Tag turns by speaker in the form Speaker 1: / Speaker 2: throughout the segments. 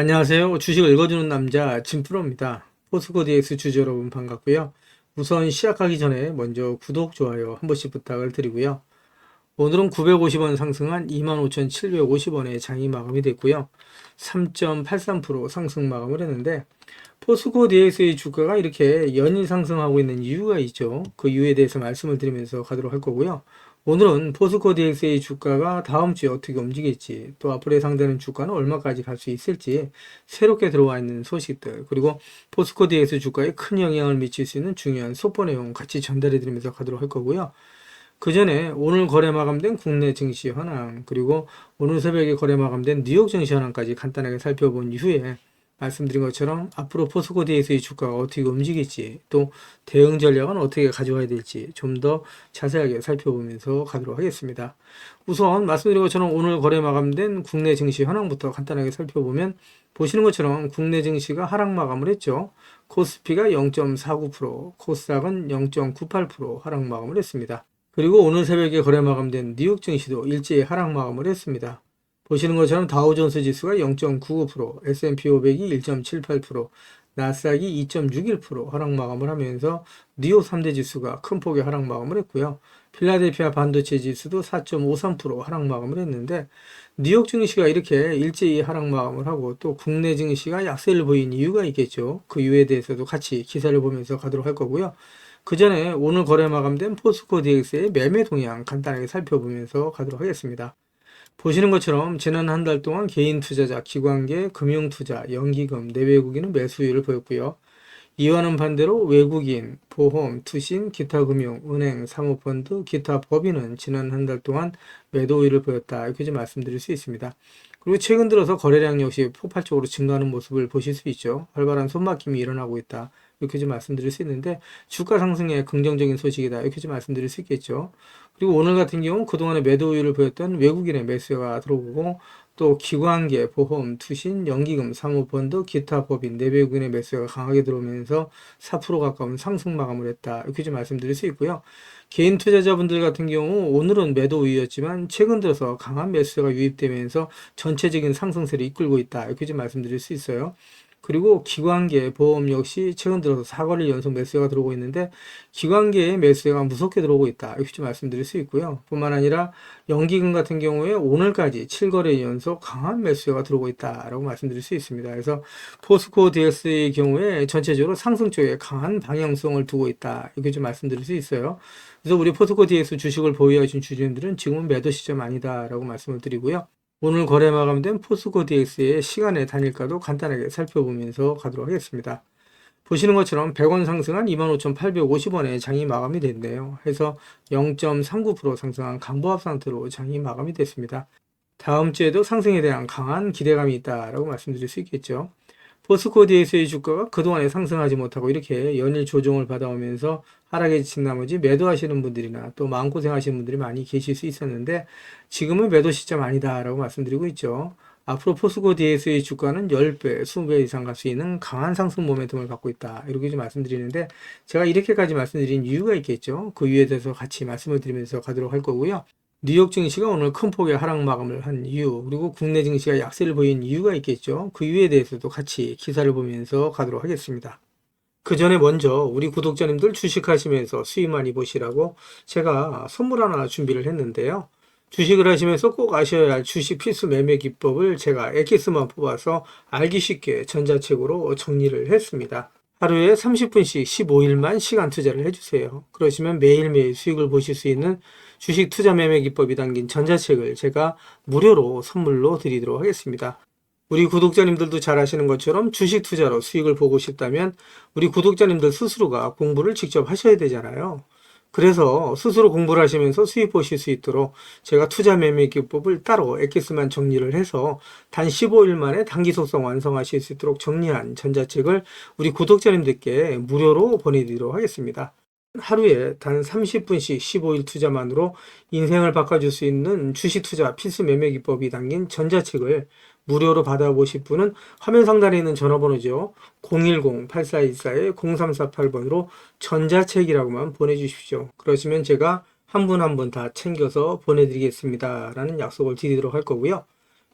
Speaker 1: 안녕하세요. 주식을 읽어주는 남자 진프로입니다. 포스코 DX 주주 여러분 반갑고요. 우선 시작하기 전에 먼저 구독, 좋아요 한 번씩 부탁을 드리고요. 오늘은 950원 상승한 25,750원에 장이 마감이 됐고요. 3.83% 상승 마감을 했는데 포스코 DX의 주가가 이렇게 연일 상승하고 있는 이유가 있죠. 그 이유에 대해서 말씀을 드리면서 가도록 할 거고요. 오늘은 포스코 DX의 주가가 다음 주에 어떻게 움직일지, 또 앞으로 예상되는 주가는 얼마까지 갈 수 있을지, 새롭게 들어와 있는 소식들, 그리고 포스코 DX 주가에 큰 영향을 미칠 수 있는 중요한 속보 내용 같이 전달해 드리면서 가도록 할 거고요. 그 전에 오늘 거래 마감된 국내 증시 현황, 그리고 오늘 새벽에 거래 마감된 뉴욕 증시 현황까지 간단하게 살펴본 이후에 말씀드린 것처럼 앞으로 포스코 DX의 주가가 어떻게 움직일지, 또 대응 전략은 어떻게 가져와야 될지 좀 더 자세하게 살펴보면서 가도록 하겠습니다. 우선 말씀드린 것처럼 오늘 거래 마감된 국내 증시 현황부터 간단하게 살펴보면 보시는 것처럼 국내 증시가 하락 마감을 했죠. 코스피가 0.49%, 코스닥은 0.98% 하락 마감을 했습니다. 그리고 오늘 새벽에 거래 마감된 뉴욕 증시도 일제히 하락 마감을 했습니다. 보시는 것처럼 다우존스 지수가 0.99%, S&P 500이 1.78%, 나스닥이 2.61% 하락 마감을 하면서 뉴욕 3대 지수가 큰 폭의 하락 마감을 했고요. 필라델피아 반도체 지수도 4.53% 하락 마감을 했는데 뉴욕 증시가 이렇게 일제히 하락 마감을 하고 또 국내 증시가 약세를 보인 이유가 있겠죠. 그 이유에 대해서도 같이 기사를 보면서 가도록 할 거고요. 그 전에 오늘 거래 마감된 포스코 DX의 매매 동향 간단하게 살펴보면서 가도록 하겠습니다. 보시는 것처럼 지난 한 달 동안 개인 투자자, 기관계, 금융투자, 연기금, 내외국인은 매수율을 보였고요. 이와는 반대로 외국인, 보험, 투신, 기타 금융, 은행, 사모펀드, 기타 법인은 지난 한 달 동안 매도율을 보였다. 이렇게 좀 말씀드릴 수 있습니다. 그리고 최근 들어서 거래량 역시 폭발적으로 증가하는 모습을 보실 수 있죠. 활발한 손바뀜이 일어나고 있다. 이렇게 좀 말씀드릴 수 있는데 주가 상승에 긍정적인 소식이다. 이렇게 좀 말씀드릴 수 있겠죠. 그리고 오늘 같은 경우 그동안에 매도율을 보였던 외국인의 매수가 들어오고 또 기관계, 보험, 투신, 연기금, 사모펀드, 기타 법인, 내외국인의 매수가 강하게 들어오면서 4% 가까운 상승 마감을 했다. 이렇게 좀 말씀드릴 수 있고요. 개인 투자자분들 같은 경우 오늘은 매도 우위였지만 최근 들어서 강한 매수가 유입되면서 전체적인 상승세를 이끌고 있다. 이렇게 좀 말씀드릴 수 있어요. 그리고 기관계, 보험 역시 최근 들어서 4거래일 연속 매수가 들어오고 있는데 기관계의 매수가 무섭게 들어오고 있다. 이렇게 좀 말씀드릴 수 있고요. 뿐만 아니라 연기금 같은 경우에 오늘까지 7거래일 연속 강한 매수가 들어오고 있다라고 말씀드릴 수 있습니다. 그래서 포스코 DX의 경우에 전체적으로 상승 쪽에 강한 방향성을 두고 있다. 이렇게 좀 말씀드릴 수 있어요. 그래서 우리 포스코 DX 주식을 보유하신 주주님들은 지금은 매도 시점 아니다라고 말씀을 드리고요. 오늘 거래 마감된 포스코 DX의 시간의 단일가도 간단하게 살펴보면서 가도록 하겠습니다. 보시는 것처럼 100원 상승한 25,850원에 장이 마감이 됐네요. 해서 0.39% 상승한 강보합 상태로 장이 마감이 됐습니다. 다음 주에도 상승에 대한 강한 기대감이 있다라고 말씀드릴 수 있겠죠. 포스코 DX의 주가가 그동안에 상승하지 못하고 이렇게 연일 조정을 받아오면서 하락에 지친 나머지 매도하시는 분들이나 또 마음고생하시는 분들이 많이 계실 수 있었는데 지금은 매도 시점 아니다라고 말씀드리고 있죠. 앞으로 포스코 DX의 주가는 10배, 20배 이상 갈 수 있는 강한 상승 모멘텀을 갖고 있다. 이렇게 좀 말씀드리는데 제가 이렇게까지 말씀드린 이유가 있겠죠. 그 이유에 대해서 같이 말씀을 드리면서 가도록 할 거고요. 뉴욕 증시가 오늘 큰 폭의 하락 마감을 한 이유, 그리고 국내 증시가 약세를 보인 이유가 있겠죠. 그 이유에 대해서도 같이 기사를 보면서 가도록 하겠습니다. 그 전에 먼저 우리 구독자님들 주식하시면서 수익 많이 보시라고 제가 선물 하나 준비를 했는데요. 주식을 하시면서 꼭 아셔야 할 주식 필수 매매 기법을 제가 엑기스만 뽑아서 알기 쉽게 전자책으로 정리를 했습니다. 하루에 30분씩 15일만 시간 투자를 해주세요. 그러시면 매일매일 수익을 보실 수 있는 주식 투자 매매 기법이 담긴 전자책을 제가 무료로 선물로 드리도록 하겠습니다. 우리 구독자님들도 잘 아시는 것처럼 주식 투자로 수익을 보고 싶다면 우리 구독자님들 스스로가 공부를 직접 하셔야 되잖아요. 그래서 스스로 공부를 하시면서 수익 보실 수 있도록 제가 투자 매매 기법을 따로 엑기스만 정리를 해서 단 15일 만에 단기 속성 완성하실 수 있도록 정리한 전자책을 우리 구독자님들께 무료로 보내드리도록 하겠습니다. 하루에 단 30분씩 15일 투자만으로 인생을 바꿔줄 수 있는 주식 투자 필수 매매 기법이 담긴 전자책을 무료로 받아보실 분은 화면 상단에 있는 전화번호죠. 010-8414-0348번으로 전자책이라고만 보내주십시오. 그러시면 제가 한 분 한 분 다 챙겨서 보내드리겠습니다. 라는 약속을 드리도록 할 거고요.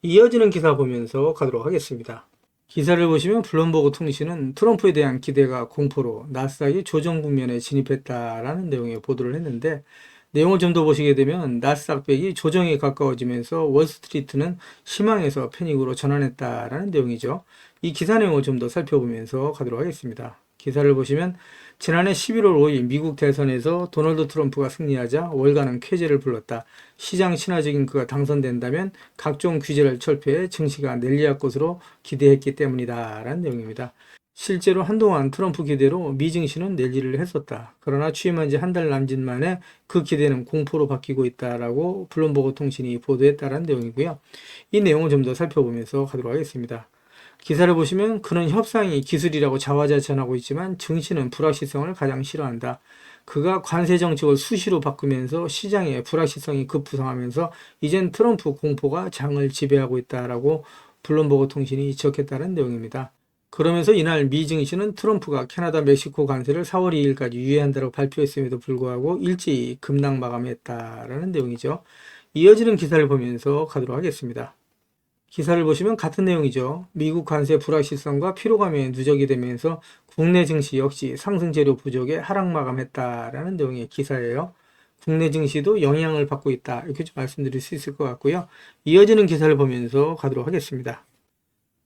Speaker 1: 이어지는 기사 보면서 가도록 하겠습니다. 기사를 보시면 블룸버그 통신은 트럼프에 대한 기대가 공포로 나스닥이 조정 국면에 진입했다라는 내용의 보도를 했는데, 내용을 좀 더 보시게 되면 나스닥 100이 조정에 가까워지면서 월스트리트는 희망에서 패닉으로 전환했다라는 내용이죠. 이 기사 내용을 좀 더 살펴보면서 가도록 하겠습니다. 기사를 보시면 지난해 11월 5일 미국 대선에서 도널드 트럼프가 승리하자 월가는 쾌재를 불렀다. 시장 친화적인 그가 당선된다면 각종 규제를 철폐해 증시가 랠리할 것으로 기대했기 때문이다 라는 내용입니다. 실제로 한동안 트럼프 기대로 미 증시는 랠리를 했었다. 그러나 취임한 지 한 달 남짓 만에 그 기대는 공포로 바뀌고 있다라고 블룸버그 통신이 보도했다는 내용이고요. 이 내용을 좀 더 살펴보면서 가도록 하겠습니다. 기사를 보시면 그는 협상이 기술이라고 자화자찬하고 있지만 증시는 불확실성을 가장 싫어한다. 그가 관세 정책을 수시로 바꾸면서 시장의 불확실성이 급부상하면서 이젠 트럼프 공포가 장을 지배하고 있다라고 블룸버그 통신이 지적했다는 내용입니다. 그러면서 이날 미 증시는 트럼프가 캐나다 멕시코 관세를 4월 2일까지 유예한다고 발표했음에도 불구하고 일제히 급락 마감했다라는 내용이죠. 이어지는 기사를 보면서 가도록 하겠습니다. 기사를 보시면 같은 내용이죠. 미국 관세 불확실성과 피로감에 누적이 되면서 국내 증시 역시 상승 재료 부족에 하락 마감했다라는 내용의 기사예요. 국내 증시도 영향을 받고 있다. 이렇게 좀 말씀드릴 수 있을 것 같고요. 이어지는 기사를 보면서 가도록 하겠습니다.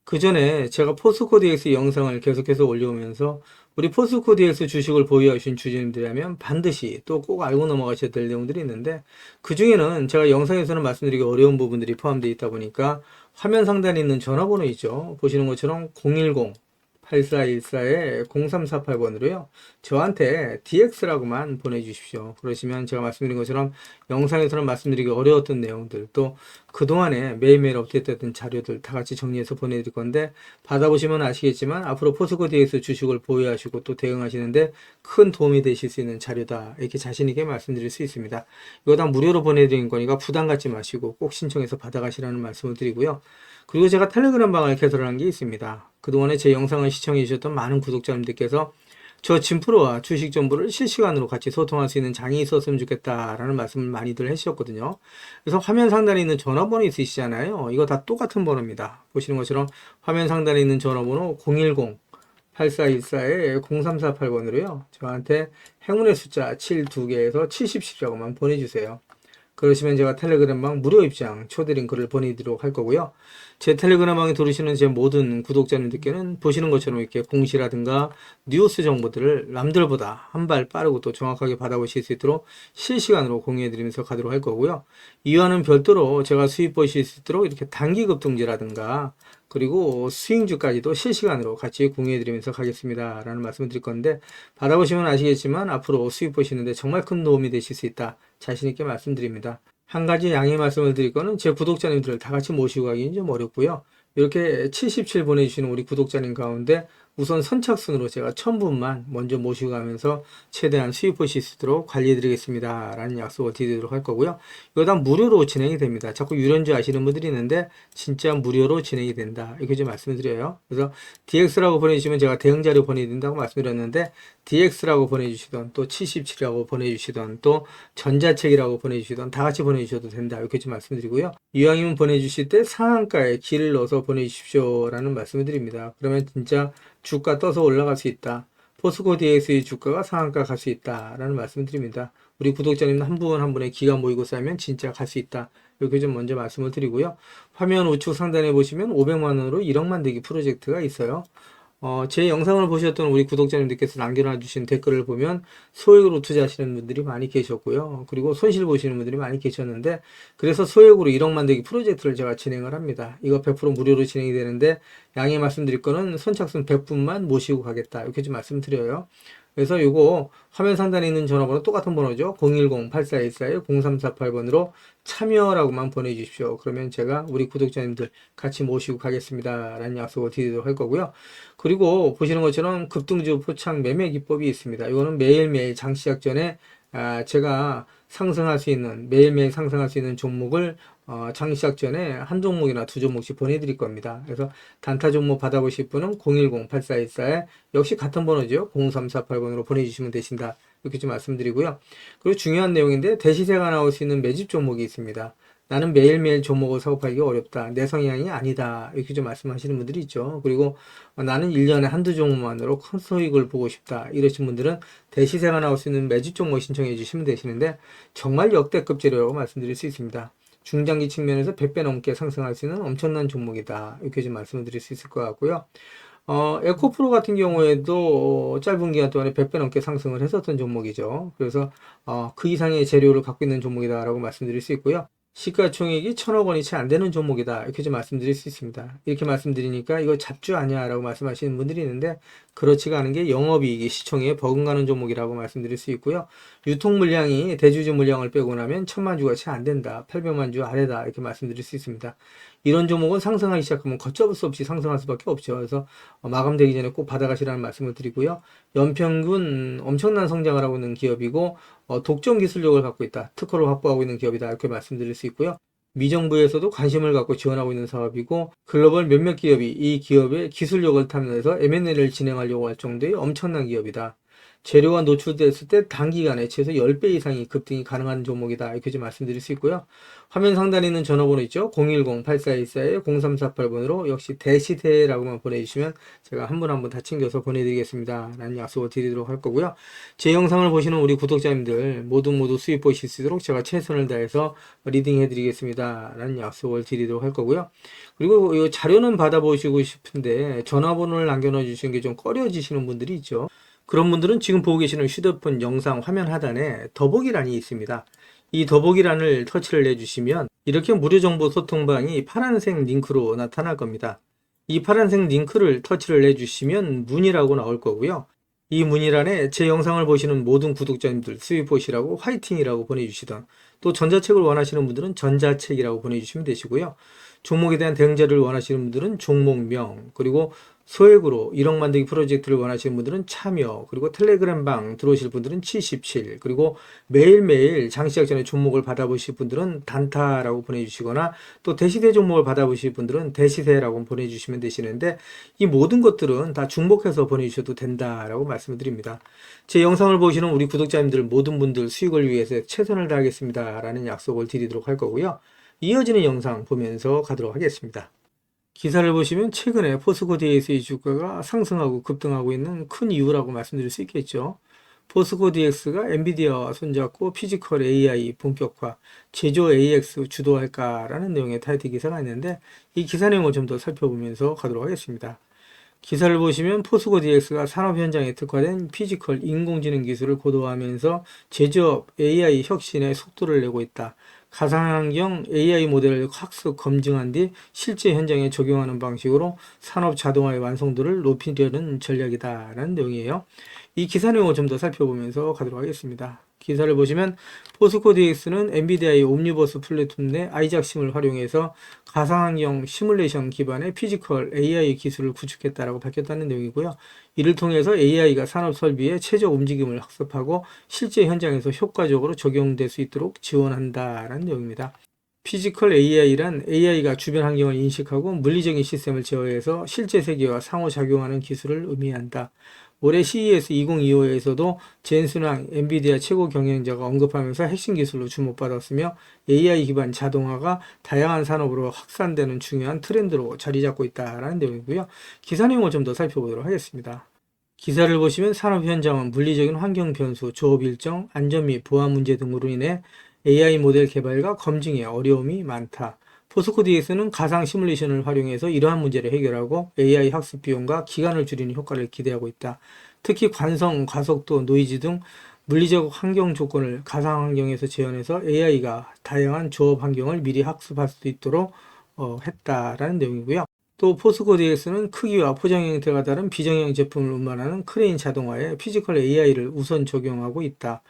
Speaker 1: 그 전에 제가 포스코DX 영상을 계속해서 올려오면서 우리 포스코DX 주식을 보유하신 주주님들이라면 반드시 또 꼭 알고 넘어가셔야 될 내용들이 있는데, 그 중에는 제가 영상에서는 말씀드리기 어려운 부분들이 포함되어 있다 보니까 화면 상단에 있는 전화번호 있죠. 보시는 것처럼 010-8414-0348번으로요. 저한테 DX라고만 보내주십시오. 그러시면 제가 말씀드린 것처럼 영상에서는 말씀드리기 어려웠던 내용들, 또 그동안에 매일매일 업데이트했던 자료들 다 같이 정리해서 보내드릴 건데, 받아보시면 아시겠지만 앞으로 포스코DX 주식을 보유하시고 또 대응하시는데 큰 도움이 되실 수 있는 자료다, 이렇게 자신있게 말씀드릴 수 있습니다. 이거 다 무료로 보내드린 거니까 부담 갖지 마시고 꼭 신청해서 받아가시라는 말씀을 드리고요. 그리고 제가 텔레그램 방을 개설한 게 있습니다. 그동안에 제 영상을 시청해 주셨던 많은 구독자님들께서 저 진프로와 주식 정보를 실시간으로 같이 소통할 수 있는 장이 있었으면 좋겠다라는 말씀을 많이들 해주셨거든요. 그래서 화면 상단에 있는 전화번호 있으시잖아요. 이거 다 똑같은 번호입니다. 보시는 것처럼 화면 상단에 있는 전화번호 010-8414-0348번으로요. 저한테 행운의 숫자 7 2개에서 77이라고만 보내주세요. 그러시면 제가 텔레그램방 무료 입장 초대 링크를 보내드리도록 할 거고요. 제 텔레그램방에 들어오시는 제 모든 구독자님들께는 보시는 것처럼 이렇게 공시라든가 뉴스 정보들을 남들보다 한 발 빠르고 또 정확하게 받아보실 수 있도록 실시간으로 공유해드리면서 가도록 할 거고요. 이와는 별도로 제가 수입 보실 수 있도록 이렇게 단기 급등주라든가 그리고 스윙주까지도 실시간으로 같이 공유해드리면서 가겠습니다 라는 말씀을 드릴 건데, 받아보시면 아시겠지만 앞으로 수입 보시는데 정말 큰 도움이 되실 수 있다, 자신있게 말씀드립니다. 한 가지 양해 말씀을 드릴 거는 제 구독자님들을 다 같이 모시고 가기는 좀 어렵고요. 이렇게 77 보내주시는 우리 구독자님 가운데 우선 선착순으로 제가 1000분만 먼저 모시고 가면서 최대한 수입 보실 수 있도록 관리해 드리겠습니다 라는 약속을 드리도록 할 거고요. 이거 다 무료로 진행이 됩니다. 자꾸 유료인지 아시는 분들이 있는데 진짜 무료로 진행이 된다, 이렇게 좀 말씀을 드려요. 그래서 DX라고 보내주시면 제가 대응 자료 보내드린다고 말씀드렸는데, DX라고 보내주시던 또 77이라고 보내주시던 또 전자책이라고 보내주시던 다 같이 보내주셔도 된다, 이렇게 좀 말씀드리고요. 이왕이면 보내주실 때 상한가에 길을 넣어서 보내주십시오 라는 말씀을 드립니다. 그러면 진짜 주가 떠서 올라갈 수 있다, 포스코DX의 주가가 상한가 갈 수 있다 라는 말씀을 드립니다. 우리 구독자님 한 분 한 분의 기가 모이고 쌓으면 진짜 갈 수 있다, 이렇게 좀 먼저 말씀을 드리고요. 화면 우측 상단에 보시면 500만원으로 1억 만들기 프로젝트가 있어요. 제 영상을 보셨던 우리 구독자님들께서 남겨놔주신 댓글을 보면 소액으로 투자하시는 분들이 많이 계셨고요. 그리고 손실 보시는 분들이 많이 계셨는데, 그래서 소액으로 1억 만들기 프로젝트를 제가 진행을 합니다. 이거 100% 무료로 진행이 되는데, 양해 말씀드릴 거는 선착순 100분만 모시고 가겠다, 이렇게 좀 말씀드려요. 그래서 요거 화면 상단에 있는 전화번호 똑같은 번호죠. 010-8414-0348번으로 참여라고만 보내주십시오. 그러면 제가 우리 구독자님들 같이 모시고 가겠습니다 라는 약속을 드리도록 할 거고요. 그리고 보시는 것처럼 급등주 포착 매매 기법이 있습니다. 이거는 매일매일 장 시작 전에 제가 상승할 수 있는, 매일매일 상승할 수 있는 종목을 장 시작 전에 한 종목이나 두 종목씩 보내드릴 겁니다. 그래서 단타 종목 받아보실 분은 010-8414에 역시 같은 번호죠. 0348번으로 보내주시면 되신다, 이렇게 좀 말씀드리고요. 그리고 중요한 내용인데, 대시세가 나올 수 있는 매집 종목이 있습니다. 나는 매일매일 종목을 사고 팔기 어렵다. 내 성향이 아니다. 이렇게 좀 말씀하시는 분들이 있죠. 그리고 나는 1년에 한두 종목만으로 큰 수익을 보고 싶다. 이러신 분들은 대시세가 나올 수 있는 매주 종목 신청해 주시면 되시는데 정말 역대급 재료라고 말씀드릴 수 있습니다. 중장기 측면에서 100배 넘게 상승할 수 있는 엄청난 종목이다. 이렇게 좀 말씀을 드릴 수 있을 것 같고요. 에코프로 같은 경우에도 짧은 기간 동안에 100배 넘게 상승을 했었던 종목이죠. 그래서 그 이상의 재료를 갖고 있는 종목이다라고 말씀드릴 수 있고요. 시가총액이 1,000억 원이 채 안 되는 종목이다. 이렇게 좀 말씀드릴 수 있습니다. 이렇게 말씀드리니까 이거 잡주 아니야 라고 말씀하시는 분들이 있는데 그렇지가 않은 게 영업이익이 시총에 버금가는 종목이라고 말씀드릴 수 있고요. 유통 물량이 대주주 물량을 빼고 나면 1,000만 주가 채 안 된다. 800만 주 아래다. 이렇게 말씀드릴 수 있습니다. 이런 종목은 상승하기 시작하면 걷잡을 수 없이 상승할 수밖에 없죠. 그래서 마감되기 전에 꼭 받아가시라는 말씀을 드리고요. 연평균 엄청난 성장을 하고 있는 기업이고 독점 기술력을 갖고 있다. 특허를 확보하고 있는 기업이다. 이렇게 말씀드릴 수 있고요. 미정부에서도 관심을 갖고 지원하고 있는 사업이고 글로벌 몇몇 기업이 이 기업의 기술력을 탐내서 M&A를 진행하려고 할 정도의 엄청난 기업이다. 재료가 노출됐을 때 단기간에 최소 10배 이상의 급등이 가능한 종목이다. 이렇게 좀 말씀드릴 수 있고요. 화면 상단에 있는 전화번호 있죠? 010-8424-0348번으로 역시 대시대라고만 보내주시면 제가 한 분 한 분 다 챙겨서 보내드리겠습니다. 라는 약속을 드리도록 할 거고요. 제 영상을 보시는 우리 구독자님들 모두 수익 보실 수 있도록 제가 최선을 다해서 리딩 해드리겠습니다. 라는 약속을 드리도록 할 거고요. 그리고 이 자료는 받아보시고 싶은데 전화번호를 남겨놔 주시는 게 좀 꺼려지시는 분들이 있죠. 그런 분들은 지금 보고 계시는 휴대폰 영상 화면 하단에 더보기란이 있습니다. 이 더보기란을 터치를 해주시면 이렇게 무료 정보 소통방이 파란색 링크로 나타날 겁니다. 이 파란색 링크를 터치를 해주시면 문의라고 나올 거고요. 이 문의란에 제 영상을 보시는 모든 구독자님들 수익 보시라고 화이팅이라고 보내주시던 또 전자책을 원하시는 분들은 전자책이라고 보내주시면 되시고요. 종목에 대한 대응 자료를 원하시는 분들은 종목명 그리고 소액으로 1억 만들기 프로젝트를 원하시는 분들은 참여 그리고 텔레그램방 들어오실 분들은 77 그리고 매일매일 장시작 전에 종목을 받아보실 분들은 단타라고 보내주시거나 또 대시세 종목을 받아보실 분들은 대시세라고 보내주시면 되시는데 이 모든 것들은 다 중복해서 보내주셔도 된다라고 말씀을 드립니다. 제 영상을 보시는 우리 구독자님들 모든 분들 수익을 위해서 최선을 다하겠습니다 라는 약속을 드리도록 할 거고요. 이어지는 영상 보면서 가도록 하겠습니다. 기사를 보시면 최근에 포스코 DX의 주가가 상승하고 급등하고 있는 큰 이유라고 말씀드릴 수 있겠죠. 포스코 DX가 엔비디아와 손잡고 피지컬 AI 본격화, 제조 AX 주도할까라는 내용의 타이틀 기사가 있는데 이 기사 내용을 좀 더 살펴보면서 가도록 하겠습니다. 기사를 보시면 포스코 DX가 산업 현장에 특화된 피지컬 인공지능 기술을 고도화하면서 제조업 AI 혁신에 속도를 내고 있다. 가상환경 AI 모델을 학습 검증한 뒤 실제 현장에 적용하는 방식으로 산업 자동화의 완성도를 높이려는 전략이다라는 내용이에요. 이 기사 내용을 좀 더 살펴보면서 가도록 하겠습니다. 기사를 보시면 포스코 DX는 엔비디아의 옴니버스 플랫폼 내 아이작심을 활용해서 가상환경 시뮬레이션 기반의 피지컬 AI 기술을 구축했다라고 밝혔다는 내용이고요. 이를 통해서 AI가 산업 설비의 최적 움직임을 학습하고 실제 현장에서 효과적으로 적용될 수 있도록 지원한다라는 내용입니다. 피지컬 AI란 AI가 주변 환경을 인식하고 물리적인 시스템을 제어해서 실제 세계와 상호작용하는 기술을 의미한다. 올해 CES 2025에서도 젠슨왕 엔비디아 최고 경영자가 언급하면서 핵심 기술로 주목받았으며 AI 기반 자동화가 다양한 산업으로 확산되는 중요한 트렌드로 자리 잡고 있다라는 내용이고요. 기사 내용을 좀 더 살펴보도록 하겠습니다. 기사를 보시면 산업 현장은 물리적인 환경 변수, 조업 일정, 안전 및 보안 문제 등으로 인해 AI 모델 개발과 검증에 어려움이 많다. 포스코 DX는 가상 시뮬레이션을 활용해서 이러한 문제를 해결하고 AI 학습 비용과 기간을 줄이는 효과를 기대하고 있다. 특히 관성, 가속도, 노이즈 등 물리적 환경 조건을 가상 환경에서 재현해서 AI가 다양한 조업 환경을 미리 학습할 수 있도록 했다라는 내용이고요. 또 포스코 DX는 크기와 포장 형태가 다른 비정형 제품을 운반하는 크레인 자동화에 피지컬 AI를 우선 적용하고 있다.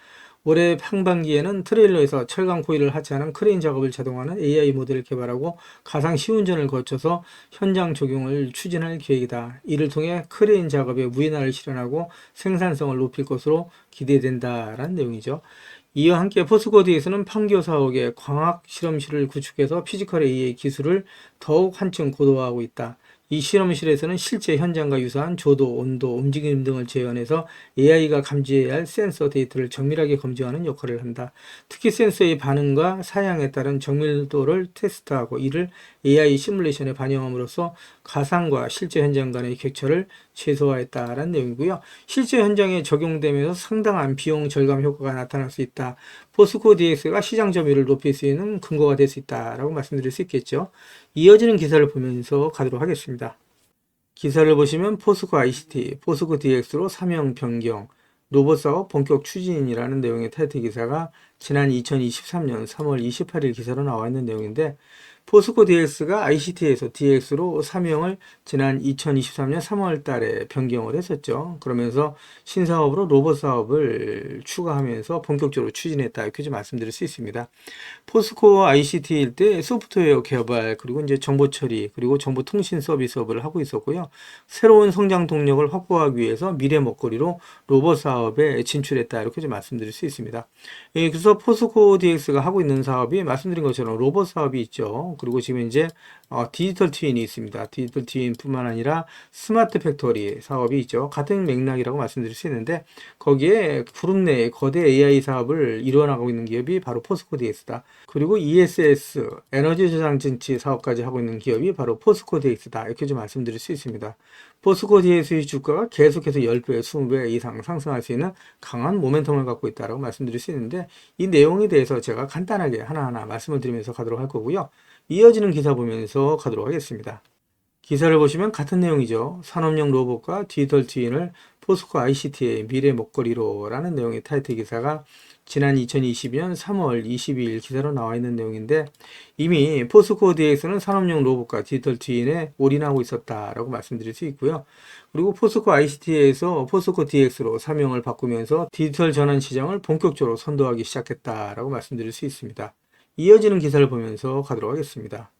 Speaker 1: 올해 상반기에는 트레일러에서 철강 코일을 하차하는 크레인 작업을 자동화하는 AI 모델을 개발하고 가상 시운전을 거쳐서 현장 적용을 추진할 계획이다. 이를 통해 크레인 작업의 무인화를 실현하고 생산성을 높일 것으로 기대된다라는 내용이죠. 이와 함께 포스코 DX는 판교 사옥에 광학 실험실을 구축해서 피지컬 AI 기술을 더욱 한층 고도화하고 있다. 이 실험실에서는 실제 현장과 유사한 조도, 온도, 움직임 등을 재현해서 AI가 감지해야 할 센서 데이터를 정밀하게 검증하는 역할을 한다. 특히 센서의 반응과 사양에 따른 정밀도를 테스트하고 이를 AI 시뮬레이션에 반영함으로써 가상과 실제 현장 간의 격차를 최소화했다라는 내용이고요. 실제 현장에 적용되면서 상당한 비용 절감 효과가 나타날 수 있다. 포스코 DX가 시장 점유율을 높일 수 있는 근거가 될 수 있다라고 말씀드릴 수 있겠죠. 이어지는 기사를 보면서 가도록 하겠습니다. 기사를 보시면 포스코 ICT, 포스코 DX로 사명 변경, 로봇 사업 본격 추진이라는 내용의 타이틀 기사가 지난 2023년 3월 28일 기사로 나와 있는 내용인데, 포스코 DX가 ICT에서 DX로 사명을 지난 2023년 3월 달에 변경을 했었죠. 그러면서 신사업으로 로봇 사업을 추가하면서 본격적으로 추진했다, 이렇게 좀 말씀드릴 수 있습니다. 포스코 ICT일 때 소프트웨어 개발, 그리고 이제 정보 처리, 그리고 정보 통신 서비스업을 하고 있었고요. 새로운 성장 동력을 확보하기 위해서 미래 먹거리로 로봇 사업에 진출했다, 이렇게 좀 말씀드릴 수 있습니다. 그래서 포스코 DX가 하고 있는 사업이 말씀드린 것처럼 로봇 사업이 있죠. 그리고 지금 이제 디지털 트윈이 있습니다. 디지털 트윈뿐만 아니라 스마트 팩토리 사업이 있죠. 같은 맥락이라고 말씀드릴 수 있는데, 거기에 그룹 내에 거대 AI 사업을 이루어나가고 있는 기업이 바로 포스코 DX다. 그리고 ESS, 에너지 저장 증치 사업까지 하고 있는 기업이 바로 포스코 DX다. 이렇게 좀 말씀드릴 수 있습니다. 포스코 DX의 주가가 계속해서 10배, 20배 이상 상승할 수 있는 강한 모멘텀을 갖고 있다고 말씀드릴 수 있는데, 이 내용에 대해서 제가 간단하게 하나하나 말씀을 드리면서 가도록 할 거고요. 이어지는 기사 보면서 가도록 하겠습니다. 기사를 보시면 같은 내용이죠. 산업용 로봇과 디지털 트윈을 포스코 ICT의 미래 먹거리로 라는 내용의 타이틀 기사가 지난 2022년 3월 22일 기사로 나와 있는 내용인데, 이미 포스코 DX는 산업용 로봇과 디지털 트윈에 올인하고 있었다라고 말씀드릴 수 있고요. 그리고 포스코 ICT에서 포스코 DX로 사명을 바꾸면서 디지털 전환 시장을 본격적으로 선도하기 시작했다라고 말씀드릴 수 있습니다. 이어지는 기사를 보면서 가도록 하겠습니다.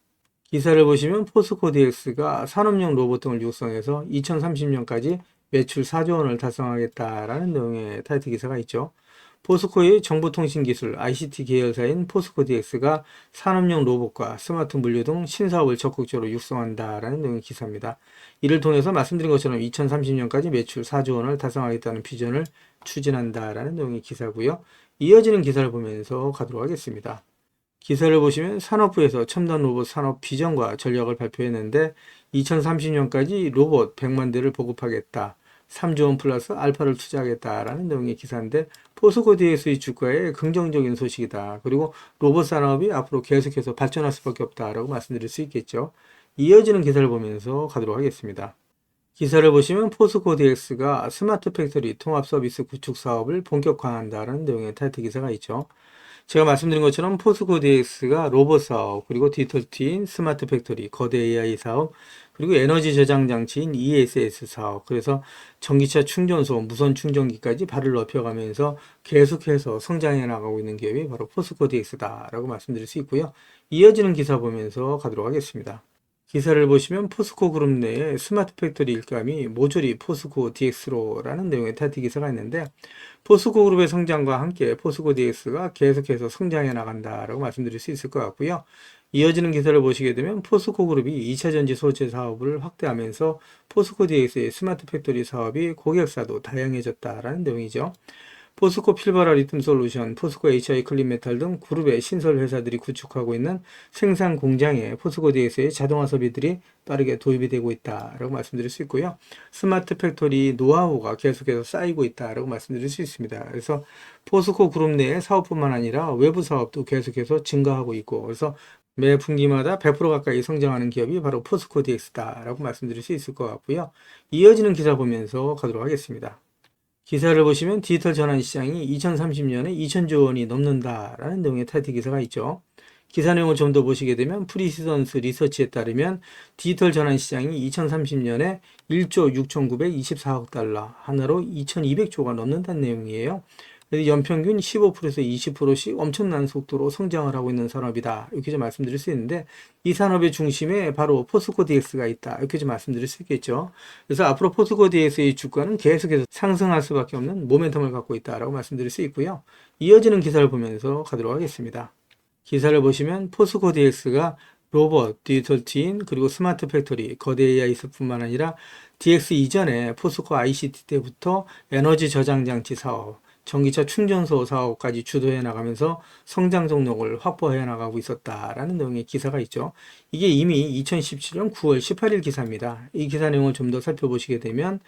Speaker 1: 기사를 보시면 포스코 DX가 산업용 로봇 등을 육성해서 2030년까지 매출 4조 원을 달성하겠다라는 내용의 타이틀 기사가 있죠. 포스코의 정보통신기술 ICT 계열사인 포스코 DX가 산업용 로봇과 스마트 물류 등 신사업을 적극적으로 육성한다라는 내용의 기사입니다. 이를 통해서 말씀드린 것처럼 2030년까지 매출 4조 원을 달성하겠다는 비전을 추진한다라는 내용의 기사고요. 이어지는 기사를 보면서 가도록 하겠습니다. 기사를 보시면 산업부에서 첨단 로봇 산업 비전과 전략을 발표했는데, 2030년까지 로봇 100만 대를 보급하겠다. 3조 원 플러스 알파를 투자하겠다라는 내용의 기사인데, 포스코 DX의 주가에 긍정적인 소식이다. 그리고 로봇 산업이 앞으로 계속해서 발전할 수밖에 없다라고 말씀드릴 수 있겠죠. 이어지는 기사를 보면서 가도록 하겠습니다. 기사를 보시면 포스코 DX가 스마트 팩토리 통합 서비스 구축 사업을 본격화한다는 내용의 타이틀 기사가 있죠. 제가 말씀드린 것처럼 포스코 DX가 로봇 사업, 그리고 디지털 트윈, 스마트 팩토리, 거대 AI 사업, 그리고 에너지 저장 장치인 ESS 사업, 그래서 전기차 충전소, 무선 충전기까지 발을 넓혀가면서 계속해서 성장해 나가고 있는 기업이 바로 포스코 DX다라고 말씀드릴 수 있고요. 이어지는 기사 보면서 가도록 하겠습니다. 기사를 보시면 포스코 그룹 내에 스마트 팩토리 일감이 모조리 포스코 DX로라는 내용의 타이틀 기사가 있는데, 포스코 그룹의 성장과 함께 포스코 DX가 계속해서 성장해 나간다라고 말씀드릴 수 있을 것 같고요. 이어지는 기사를 보시게 되면 포스코 그룹이 2차전지 소재 사업을 확대하면서 포스코 DX의 스마트 팩토리 사업이 고객사도 다양해졌다라는 내용이죠. 포스코 필바라 리튬 솔루션, 포스코 HI 클린메탈 등 그룹의 신설 회사들이 구축하고 있는 생산 공장에 포스코 DX의 자동화 설비들이 빠르게 도입이 되고 있다라고 말씀드릴 수 있고요. 스마트 팩토리 노하우가 계속해서 쌓이고 있다라고 말씀드릴 수 있습니다. 그래서 포스코 그룹 내의 사업뿐만 아니라 외부 사업도 계속해서 증가하고 있고, 그래서 매 분기마다 100% 가까이 성장하는 기업이 바로 포스코 DX다라고 말씀드릴 수 있을 것 같고요. 이어지는 기사 보면서 가도록 하겠습니다. 기사를 보시면 디지털 전환 시장이 2030년에 2천조 원이 넘는다라는 내용의 타이틀 기사가 있죠. 기사 내용을 좀 더 보시게 되면 프리시던스 리서치에 따르면 디지털 전환 시장이 2030년에 1조 6,924억 달러, 하나로 2,200조가 넘는다는 내용이에요. 연평균 15%에서 20%씩 엄청난 속도로 성장을 하고 있는 산업이다, 이렇게 좀 말씀드릴 수 있는데, 이 산업의 중심에 바로 포스코 DX가 있다, 이렇게 좀 말씀드릴 수 있겠죠. 그래서 앞으로 포스코 DX의 주가는 계속해서 상승할 수밖에 없는 모멘텀을 갖고 있다라고 말씀드릴 수 있고요. 이어지는 기사를 보면서 가도록 하겠습니다. 기사를 보시면 포스코 DX가 로봇, 디지털 트윈, 그리고 스마트 팩토리, 거대 AI뿐만 아니라 DX 이전에 포스코 ICT 때부터 에너지 저장 장치 사업, 전기차 충전소 사업까지 주도해 나가면서 성장 동력을 확보해 나가고 있었다라는 내용의 기사가 있죠. 이게 이미 2017년 9월 18일 기사입니다. 이 기사 내용을 좀 더 살펴보시게 되면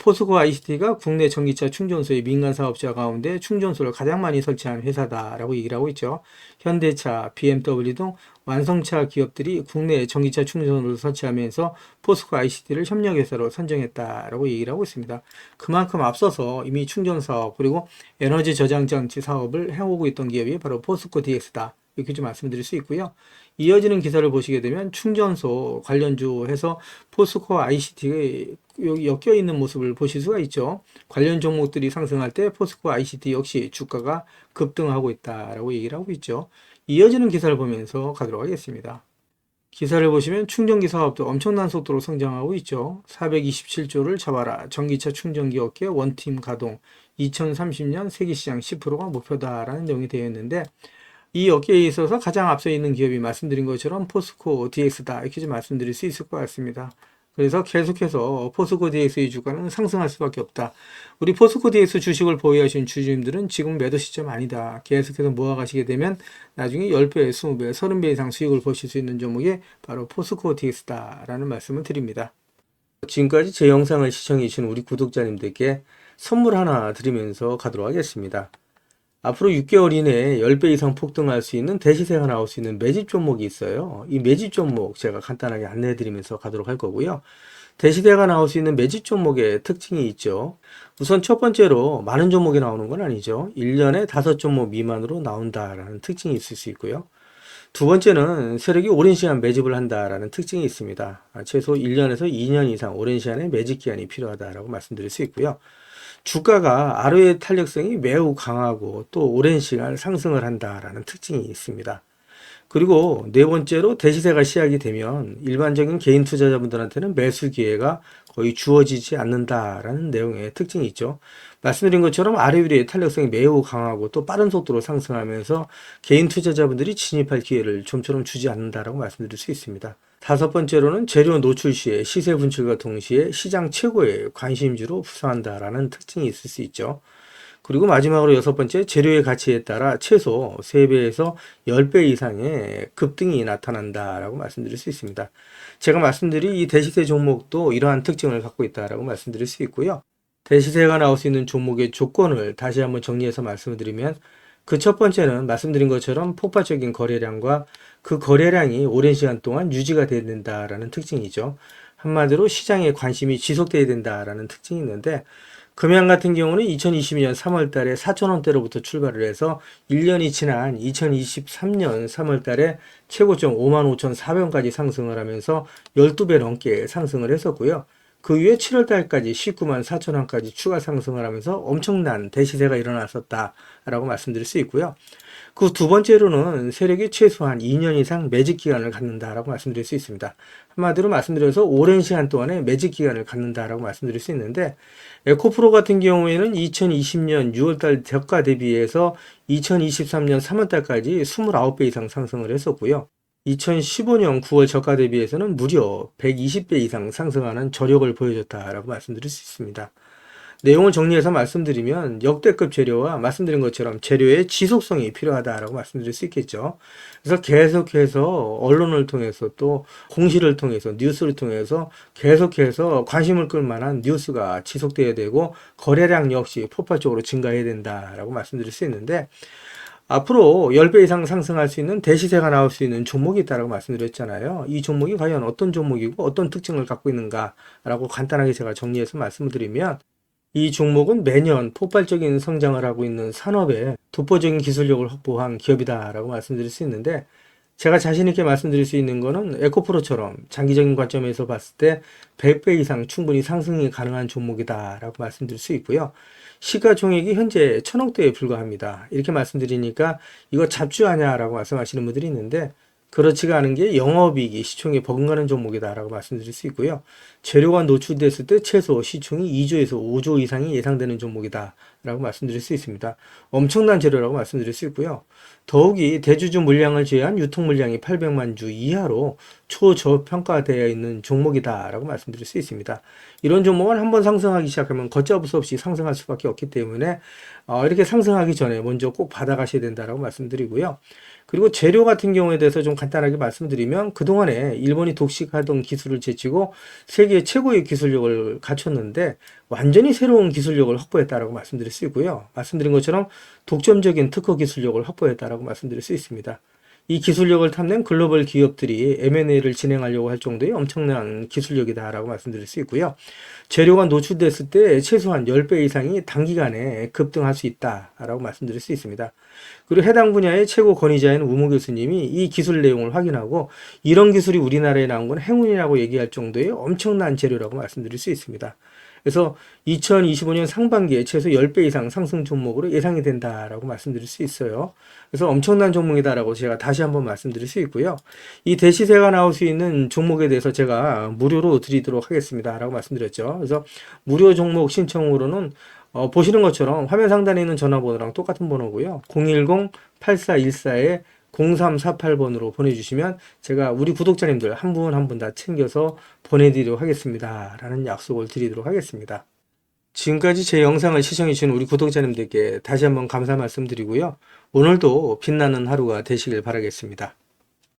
Speaker 1: 포스코 ICT가 국내 전기차 충전소의 민간 사업자 가운데 충전소를 가장 많이 설치한 회사다라고 얘기를 하고 있죠. 현대차, BMW 등 완성차 기업들이 국내 전기차 충전소를 설치하면서 포스코 ICT를 협력회사로 선정했다라고 얘기를 하고 있습니다. 그만큼 앞서서 이미 충전 사업 그리고 에너지 저장 장치 사업을 해오고 있던 기업이 바로 포스코 DX다. 이렇게 좀 말씀드릴 수 있고요. 이어지는 기사를 보시게 되면 충전소 관련주 해서 포스코 ICT가 여기 엮여 있는 모습을 보실 수가 있죠. 관련 종목들이 상승할 때 포스코 ICT 역시 주가가 급등하고 있다라고 얘기를 하고 있죠. 이어지는 기사를 보면서 가도록 하겠습니다. 기사를 보시면 충전기 사업도 엄청난 속도로 성장하고 있죠. 427조를 잡아라. 전기차 충전기 업계 원팀 가동. 2030년 세계시장 10%가 목표다라는 내용이 되어 있는데 이 업계에 있어서 가장 앞서 있는 기업이 말씀드린 것처럼 포스코 DX다 이렇게 좀 말씀드릴 수 있을 것 같습니다. 그래서 계속해서 포스코 DX의 주가는 상승할 수밖에 없다. 우리 포스코 DX 주식을 보유하신 주주님들은 지금 매도 시점 아니다. 계속해서 모아가시게 되면 나중에 10배, 20배, 30배 이상 수익을 보실 수 있는 종목이 바로 포스코 DX다라는 말씀을 드립니다. 지금까지 제 영상을 시청해 주신 우리 구독자님들께 선물 하나 드리면서 가도록 하겠습니다. 앞으로 6개월 이내에 10배 이상 폭등할 수 있는 대시세가 나올 수 있는 매집 종목이 있어요. 이 매집 종목 제가 간단하게 안내해 드리면서 가도록 할 거고요. 대시세가 나올 수 있는 매집 종목의 특징이 있죠. 우선 첫 번째로 많은 종목이 나오는 건 아니죠. 1년에 5종목 미만으로 나온다라는 특징이 있을 수 있고요. 두 번째는 세력이 오랜 시간 매집을 한다라는 특징이 있습니다. 최소 1년에서 2년 이상 오랜 시간의 매집 기간이 필요하다라고 말씀드릴 수 있고요. 주가가 ROE 탄력성이 매우 강하고 또 오랜 시간 상승을 한다라는 특징이 있습니다. 그리고 네 번째로 대시세가 시작이 되면 일반적인 개인 투자자분들한테는 매수 기회가 거의 주어지지 않는다라는 내용의 특징이 있죠. 말씀드린 것처럼 ROE의 탄력성이 매우 강하고 또 빠른 속도로 상승하면서 개인 투자자분들이 진입할 기회를 좀처럼 주지 않는다라고 말씀드릴 수 있습니다. 다섯 번째로는 재료 노출 시에 시세 분출과 동시에 시장 최고의 관심주로 부상한다라는 특징이 있을 수 있죠. 그리고 마지막으로 여섯 번째, 재료의 가치에 따라 최소 3배에서 10배 이상의 급등이 나타난다라고 말씀드릴 수 있습니다. 제가 말씀드린 이 대시세 종목도 이러한 특징을 갖고 있다라고 말씀드릴 수 있고요. 대시세가 나올 수 있는 종목의 조건을 다시 한번 정리해서 말씀을 드리면 그 첫 번째는 말씀드린 것처럼 폭발적인 거래량과 그 거래량이 오랜 시간 동안 유지가 돼야 된다라는 특징이죠. 한마디로 시장에 관심이 지속돼야 된다라는 특징이 있는데 금양 같은 경우는 2022년 3월 달에 4,000원대로부터 출발을 해서 1년이 지난 2023년 3월 달에 최고점 55,400원까지 상승을 하면서 12배 넘게 상승을 했었고요. 그 이후에 7월 달까지 194,000원까지 추가 상승을 하면서 엄청난 대시세가 일어났었다라고 말씀드릴 수 있고요. 그 두 번째로는 세력이 최소한 2년 이상 매집 기간을 갖는다라고 말씀드릴 수 있습니다. 한마디로 말씀드려서 오랜 시간 동안에 매집 기간을 갖는다라고 말씀드릴 수 있는데 에코프로 같은 경우에는 2020년 6월달 저가 대비해서 2023년 3월달까지 29배 이상 상승을 했었고요. 2015년 9월 저가 대비해서는 무려 120배 이상 상승하는 저력을 보여줬다라고 말씀드릴 수 있습니다. 내용을 정리해서 말씀드리면 역대급 재료와 말씀드린 것처럼 재료의 지속성이 필요하다라고 말씀드릴 수 있겠죠. 그래서 계속해서 언론을 통해서 또 공시를 통해서 뉴스를 통해서 계속해서 관심을 끌 만한 뉴스가 지속돼야 되고 거래량 역시 폭발적으로 증가해야 된다라고 말씀드릴 수 있는데 앞으로 10배 이상 상승할 수 있는 대시세가 나올 수 있는 종목이 있다고 말씀드렸잖아요. 이 종목이 과연 어떤 종목이고 어떤 특징을 갖고 있는가라고 간단하게 제가 정리해서 말씀을 드리면 이 종목은 매년 폭발적인 성장을 하고 있는 산업에 독보적인 기술력을 확보한 기업이다라고 말씀드릴 수 있는데 제가 자신 있게 말씀드릴 수 있는 거는 에코프로처럼 장기적인 관점에서 봤을 때 100배 이상 충분히 상승이 가능한 종목이다라고 말씀드릴 수 있고요. 시가총액이 현재 1,000억대에 불과합니다. 이렇게 말씀드리니까 이거 잡주 하냐라고 말씀하시는 분들이 있는데 그렇지가 않은 게 영업이익이 시총에 버금가는 종목이다라고 말씀드릴 수 있고요. 재료가 노출됐을 때 최소 시총이 2조에서 5조 이상이 예상되는 종목이다라고 말씀드릴 수 있습니다. 엄청난 재료라고 말씀드릴 수 있고요. 더욱이 대주주 물량을 제외한 유통 물량이 800만 주 이하로 초저평가되어 있는 종목이다라고 말씀드릴 수 있습니다. 이런 종목은 한번 상승하기 시작하면 걷잡을 없이 상승할 수밖에 없기 때문에 이렇게 상승하기 전에 먼저 꼭 받아가셔야 된다라고 말씀드리고요. 그리고 재료 같은 경우에 대해서 좀 간단하게 말씀드리면 그동안에 일본이 독식하던 기술을 제치고 세계 최고의 기술력을 갖췄는데 완전히 새로운 기술력을 확보했다라고 말씀드릴 수 있고요. 말씀드린 것처럼 독점적인 특허 기술력을 확보했다라고 말씀드릴 수 있습니다. 이 기술력을 탐낸 글로벌 기업들이 M&A를 진행하려고 할 정도의 엄청난 기술력이다라고 말씀드릴 수 있고요. 재료가 노출됐을 때 최소한 10배 이상이 단기간에 급등할 수 있다라고 말씀드릴 수 있습니다. 그리고 해당 분야의 최고 권위자인 우모 교수님이 이 기술 내용을 확인하고 이런 기술이 우리나라에 나온 건 행운이라고 얘기할 정도의 엄청난 재료라고 말씀드릴 수 있습니다. 그래서 2025년 상반기에 최소 10배 이상 상승 종목으로 예상이 된다라고 말씀드릴 수 있어요. 그래서 엄청난 종목이다라고 제가 다시 한번 말씀드릴 수 있고요. 이 대시세가 나올 수 있는 종목에 대해서 제가 무료로 드리도록 하겠습니다라고 말씀드렸죠. 그래서 무료 종목 신청으로는 보시는 것처럼 화면 상단에 있는 전화번호랑 똑같은 번호고요. 010-8414에 0348번으로 보내주시면 제가 우리 구독자님들 한 분 한 분 다 챙겨서 보내드리도록 하겠습니다. 라는 약속을 드리도록 하겠습니다. 지금까지 제 영상을 시청해주신 우리 구독자님들께 다시 한번 감사 말씀드리고요. 오늘도 빛나는 하루가 되시길 바라겠습니다.